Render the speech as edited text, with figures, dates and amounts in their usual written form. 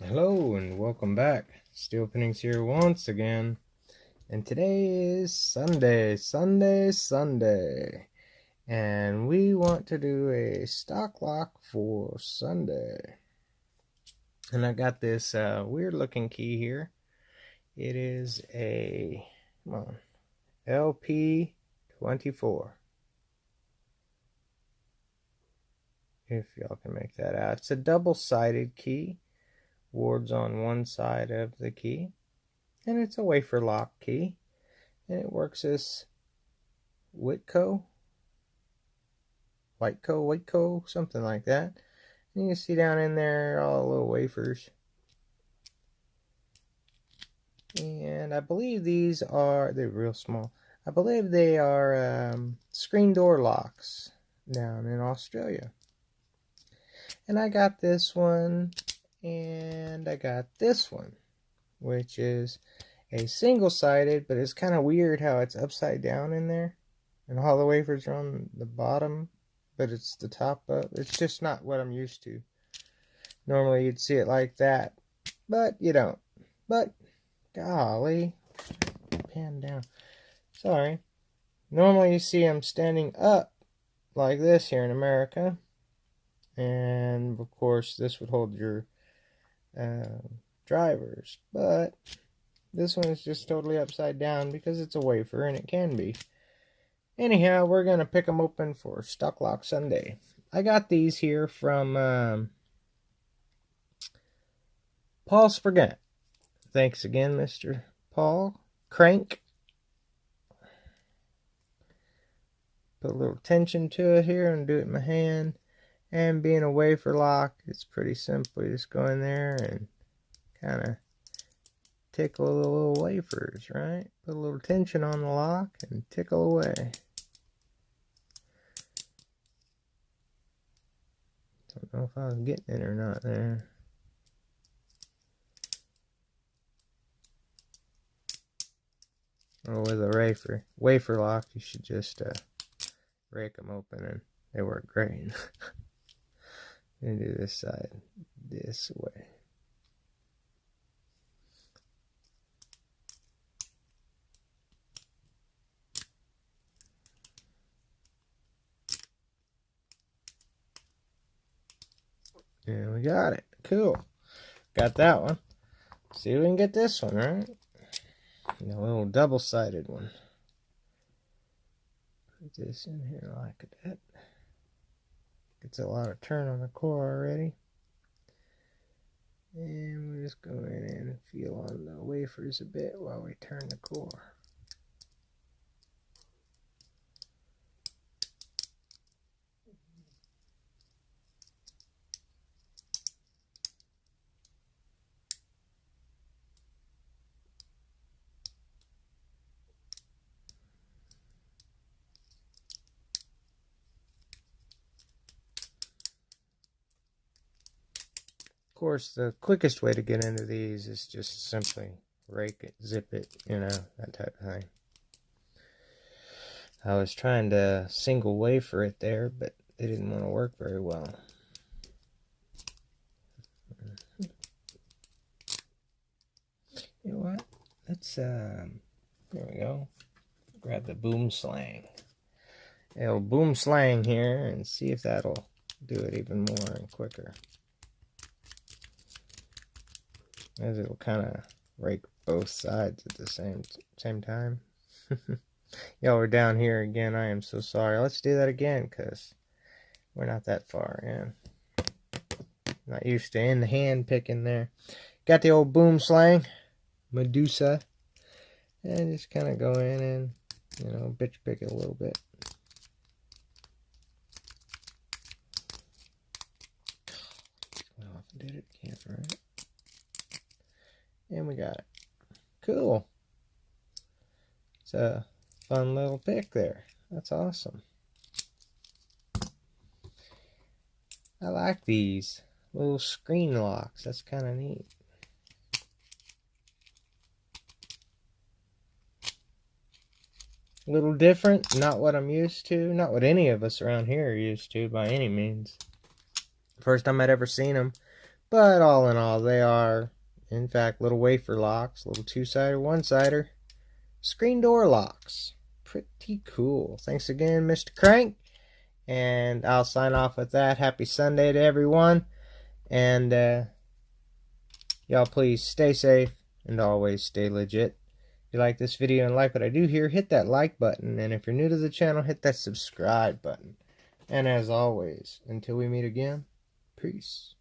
Hello and welcome back. Steel Openings here once again. And today is Sunday. And we want to do a stock lock for Sunday. And I got this weird looking key here. It is a, LP24. If y'all can make that out. It's a double-sided key. Wards on one side of the key, and it's a wafer lock key, and it works as Whitco, something like that. And you can see down in there all the little wafers, and I believe they're real small. I believe they are screen door locks down in Australia. And I got this one. And I got this one, which is a single-sided, but it's kind of weird how it's upside down in there. And all the wafers are on the bottom, but it's the top up. It's just not what I'm used to. Normally you'd see it like that, but you don't. But, golly, pan down. Sorry. Normally you see them standing up like this here in America. And, of course, this would hold your drivers, but this one is just totally upside down because it's a wafer, and it can be. Anyhow, we're gonna pick them open for Stock Lock Sunday. I got these here from Paul Sprigant. Thanks again, Mr. Paul. Crank. Put a little tension to it here and do it in my hand. And being a wafer lock, it's pretty simple. You just go in there and kind of tickle the little wafers, right? Put a little tension on the lock and tickle away. Don't know if I was getting it or not there. Or with a wafer lock, you should just rake them open and they work great. And do this side this way. And we got it. Cool. Got that one. See if we can get this one, right? The little double-sided one. Put this in here like that. Gets a lot of turn on the core already. And we'll just go in and feel on the wafers a bit while we turn the core. Of course, the quickest way to get into these is just simply rake it, zip it, that type of thing. I was trying to single wafer it there, but it didn't want to work very well. You know what? Let's, there we go. Grab the boom slang. It'll boom slang here and see if that'll do it even more and quicker. As it'll kind of rake both sides at the same time. Y'all are down here again. I am so sorry. Let's do that again because we're not that far in. Not used to in the hand picking there. Got the old boom slang, Medusa, and just kind of go in and bitch pick it a little bit. Well, if I did it, can't, right? And we got it. Cool. It's a fun little pick there. That's awesome. I like these little screen locks. That's kind of neat. A little different. Not what I'm used to. Not what any of us around here are used to by any means. First time I'd ever seen them. But all in all, they are, in fact, little wafer locks, little two-sider, one-sider, screen door locks. Pretty cool. Thanks again, Mr. Crank. And I'll sign off with that. Happy Sunday to everyone. And y'all please stay safe and always stay legit. If you like this video and like what I do here, hit that like button. And if you're new to the channel, hit that subscribe button. And as always, until we meet again, peace.